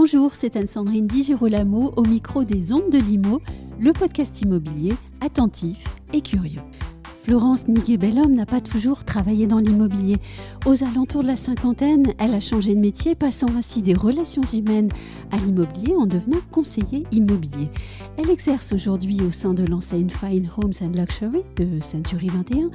Bonjour, c'est Anne-Sandrine Di Girolamo au micro des Ondes de l'Imo, le podcast immobilier attentif et curieux. Florence Niguet-Bellhomme n'a pas toujours travaillé dans l'immobilier. Aux alentours de la cinquantaine, elle a changé de métier, passant ainsi des relations humaines à l'immobilier en devenant conseiller immobilier. Elle exerce aujourd'hui au sein de l'enseigne Fine Homes and Luxury de Century 21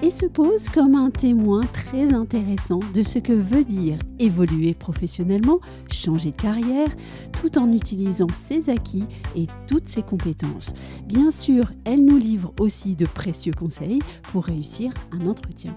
et se pose comme un témoin très intéressant de ce que veut dire évoluer professionnellement, changer de carrière, tout en utilisant ses acquis et toutes ses compétences. Bien sûr, elle nous livre aussi de précieux conseils pour réussir un entretien.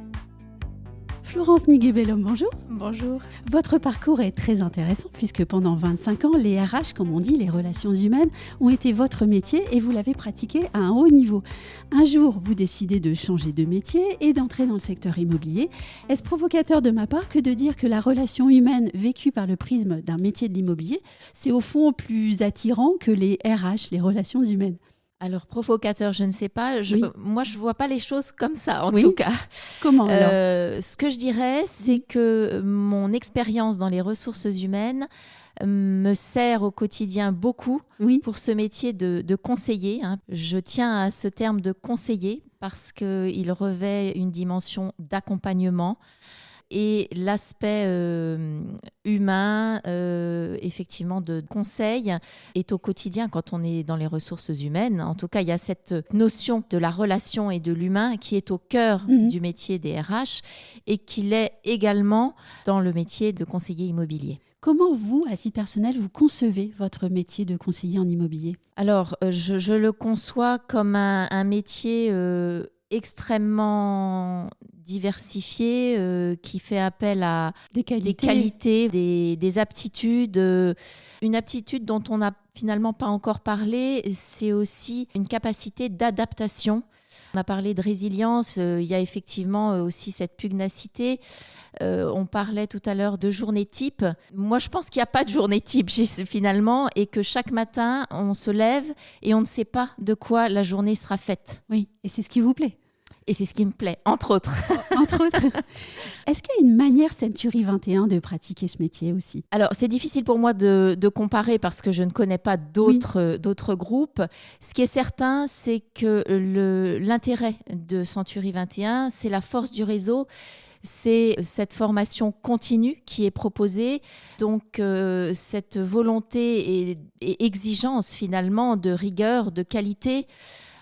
Florence Niguet-Bellhomme, bonjour. Bonjour. Votre parcours est très intéressant puisque pendant 25 ans, les RH, comme on dit, les relations humaines, ont été votre métier et vous l'avez pratiqué à un haut niveau. Un jour, vous décidez de changer de métier et d'entrer dans le secteur immobilier. Est-ce provocateur de ma part que de dire que la relation humaine vécue par le prisme d'un métier de l'immobilier, c'est au fond plus attirant que les RH, les relations humaines ? Alors, provocateur, je ne sais pas. Moi, je ne vois pas les choses comme ça, en oui. tout cas. Comment alors Ce que je dirais, c'est que mon expérience dans les ressources humaines me sert au quotidien beaucoup pour ce métier de conseiller. Je tiens à ce terme de conseiller parce qu'il revêt une dimension d'accompagnement. Et l'aspect humain, effectivement, de conseil est au quotidien quand on est dans les ressources humaines. En tout cas, il y a cette notion de la relation et de l'humain qui est au cœur du métier des RH et qui l'est également dans le métier de conseiller immobilier. Comment vous, à titre personnel, vous concevez votre métier de conseiller en immobilier ? Alors, je le conçois comme un métier extrêmement diversifié, qui fait appel à des qualités, des aptitudes. Une aptitude dont on n'a finalement pas encore parlé, c'est aussi une capacité d'adaptation. On a parlé de résilience, il y a effectivement aussi cette pugnacité. On parlait tout à l'heure de journée type. Moi, je pense qu'il n'y a pas de journée type finalement et que chaque matin, on se lève et on ne sait pas de quoi la journée sera faite. Oui, et c'est ce qui vous plaît ? Et c'est ce qui me plaît, entre autres. Entre autres. Est-ce qu'il y a une manière Century 21 de pratiquer ce métier aussi ? Alors, c'est difficile pour moi de comparer parce que je ne connais pas d'autres groupes. Ce qui est certain, c'est que l'intérêt de Century 21, c'est la force du réseau. C'est cette formation continue qui est proposée, donc cette volonté et exigence finalement de rigueur, de qualité.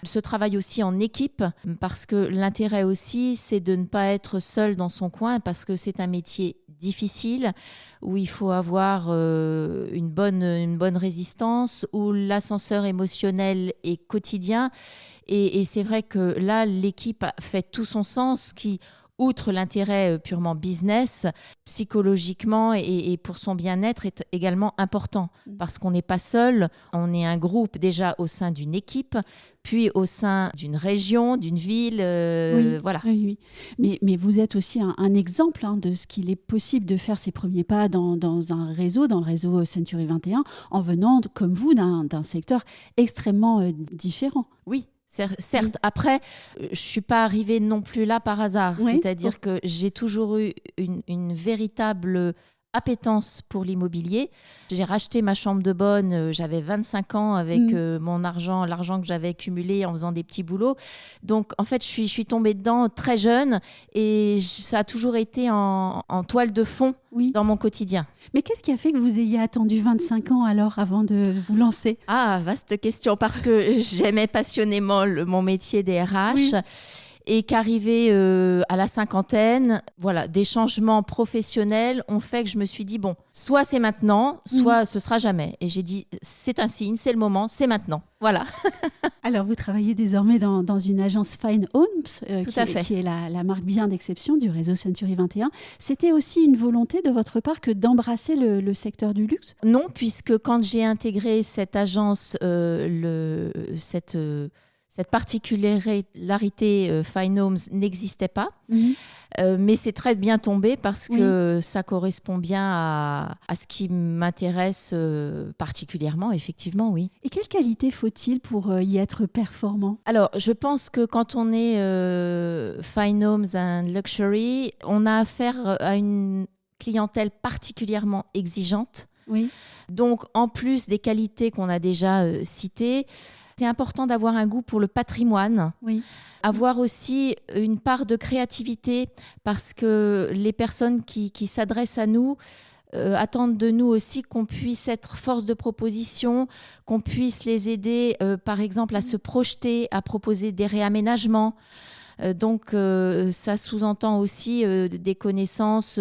Ce travail aussi en équipe, parce que l'intérêt aussi, c'est de ne pas être seul dans son coin, parce que c'est un métier difficile, où il faut avoir une bonne résistance, où l'ascenseur émotionnel est quotidien. Et c'est vrai que là, l'équipe fait tout son sens, qui, outre l'intérêt purement business, psychologiquement et pour son bien-être est également important parce qu'on n'est pas seul, on est un groupe déjà au sein d'une équipe, puis au sein d'une région, d'une ville, voilà. Oui. Mais vous êtes aussi un exemple de ce qu'il est possible de faire ses premiers pas dans un réseau, dans le réseau Century 21, en venant, comme vous, d'un secteur extrêmement différent. Oui. Certes, après, je ne suis pas arrivée non plus là par hasard. C'est-à-dire que j'ai toujours eu une véritable appétence pour l'immobilier. J'ai racheté ma chambre de bonne, j'avais 25 ans avec l'argent que j'avais cumulé en faisant des petits boulots. Donc, en fait, je suis tombée dedans très jeune et ça a toujours été en toile de fond dans mon quotidien. Mais qu'est-ce qui a fait que vous ayez attendu 25 ans alors avant de vous lancer ? Ah, vaste question, parce que j'aimais passionnément mon métier des RH. Et qu'arrivé à la cinquantaine, voilà, des changements professionnels ont fait que je me suis dit, bon, soit c'est maintenant, soit ce sera jamais. Et j'ai dit, c'est un signe, c'est le moment, c'est maintenant. Voilà. Alors, vous travaillez désormais dans une agence Fine Homes, qui est la marque bien d'exception du réseau Century 21. C'était aussi une volonté de votre part que d'embrasser le secteur du luxe ? Non, puisque quand j'ai intégré cette agence, cette particularité Fine Homes n'existait pas, mais c'est très bien tombé parce que ça correspond bien à ce qui m'intéresse particulièrement, effectivement, oui. Et quelle qualité faut-il pour y être performant ? Alors, je pense que quand on est Fine Homes and Luxury, on a affaire à une clientèle particulièrement exigeante. Oui. Donc, en plus des qualités qu'on a déjà citées, c'est important d'avoir un goût pour le patrimoine. Oui. Avoir aussi une part de créativité parce que les personnes qui s'adressent à nous attendent de nous aussi qu'on puisse être force de proposition, qu'on puisse les aider, par exemple, à se projeter, à proposer des réaménagements. Donc, ça sous-entend aussi des connaissances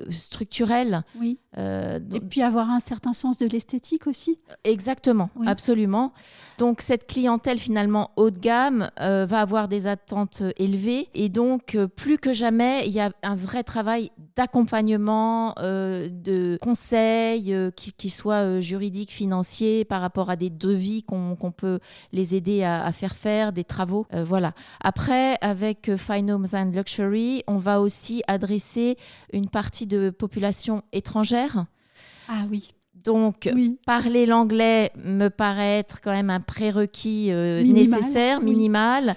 structurelles. Oui. Et puis avoir un certain sens de l'esthétique aussi. Exactement, oui. Absolument. Donc, cette clientèle finalement haut de gamme va avoir des attentes élevées. Et donc, plus que jamais, il y a un vrai travail d'accompagnement, de conseils, qui soient juridiques, financiers, par rapport à des devis qu'on peut les aider à faire, des travaux. Voilà. Après, avec Fine Homes and Luxury, on va aussi adresser une partie de population étrangère. Ah oui. Donc, parler l'anglais me paraît être quand même un prérequis nécessaire, minimal.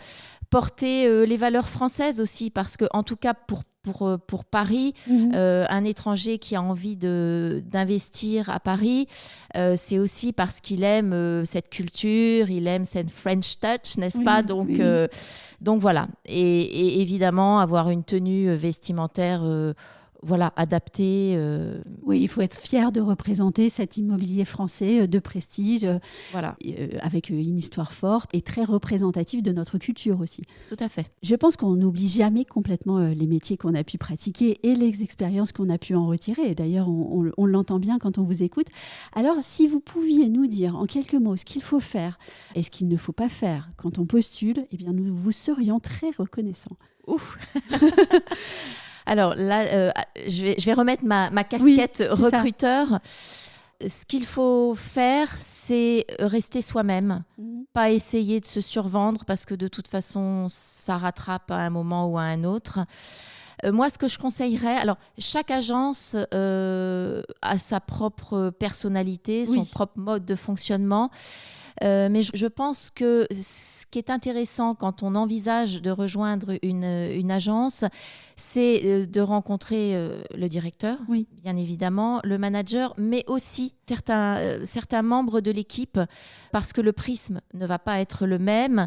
Porter les valeurs françaises aussi, parce que, en tout cas, pour Paris, un étranger qui a envie d'investir à Paris, c'est aussi parce qu'il aime cette culture, il aime cette French touch, n'est-ce pas ? Donc voilà. Et évidemment, avoir une tenue vestimentaire adaptée. Oui, il faut être fier de représenter cet immobilier français de prestige, avec une histoire forte et très représentative de notre culture aussi. Tout à fait. Je pense qu'on n'oublie jamais complètement les métiers qu'on a pu pratiquer et les expériences qu'on a pu en retirer. Et d'ailleurs, on l'entend bien quand on vous écoute. Alors, si vous pouviez nous dire en quelques mots ce qu'il faut faire et ce qu'il ne faut pas faire quand on postule, eh bien, nous vous serions très reconnaissants. Ouf. Alors là, je vais remettre ma casquette recruteur. Ce qu'il faut faire, c'est rester soi-même, pas essayer de se survendre parce que de toute façon, ça rattrape à un moment ou à un autre. Moi, ce que je conseillerais, alors chaque agence a sa propre personnalité, son propre mode de fonctionnement. Mais je pense que ce qui est intéressant quand on envisage de rejoindre une agence, c'est de rencontrer le directeur, bien évidemment, le manager, mais aussi certains membres de l'équipe, parce que le prisme ne va pas être le même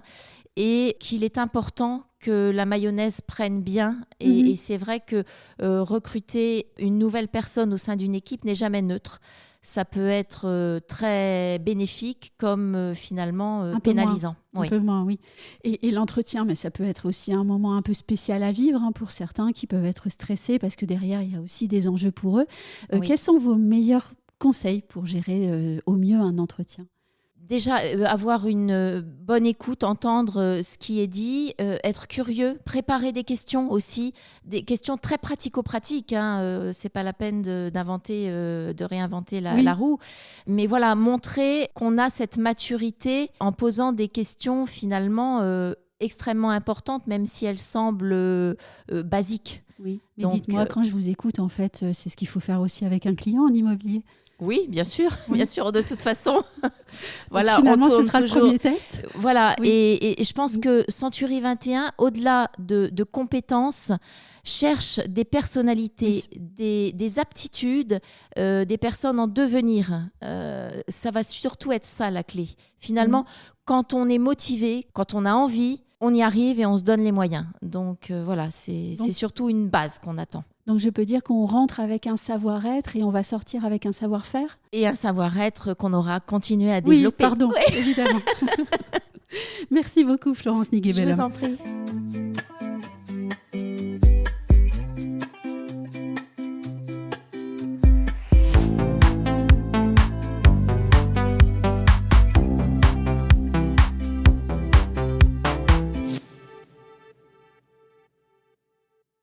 et qu'il est important que la mayonnaise prenne bien. Et c'est vrai que recruter une nouvelle personne au sein d'une équipe n'est jamais neutre. Ça peut être très bénéfique comme finalement pénalisant. Un peu moins, oui. Et l'entretien, mais ça peut être aussi un moment un peu spécial à vivre pour certains qui peuvent être stressés parce que derrière, il y a aussi des enjeux pour eux. Quels sont vos meilleurs conseils pour gérer au mieux un entretien ? Déjà, avoir une bonne écoute, entendre ce qui est dit, être curieux, préparer des questions aussi, des questions très pratico-pratiques. C'est pas la peine de réinventer la roue. Mais voilà, montrer qu'on a cette maturité en posant des questions finalement extrêmement importantes, même si elles semblent basiques. Oui, mais dites-moi, quand je vous écoute, en fait, c'est ce qu'il faut faire aussi avec un client en immobilier. Oui, bien sûr, de toute façon. Voilà, finalement, ce sera toujours le premier test. Voilà, et je pense que Century 21, au-delà de compétences, cherche des personnalités, des aptitudes, des personnes en devenir. Ça va surtout être ça la clé. Finalement, quand on est motivé, quand on a envie, on y arrive et on se donne les moyens. Donc voilà, c'est surtout une base qu'on attend. Donc je peux dire qu'on rentre avec un savoir-être et on va sortir avec un savoir-faire ? Et un savoir-être qu'on aura continué à développer. Oui, pardon, évidemment. Merci beaucoup Florence Niguet-Bellhomme. Je vous en prie.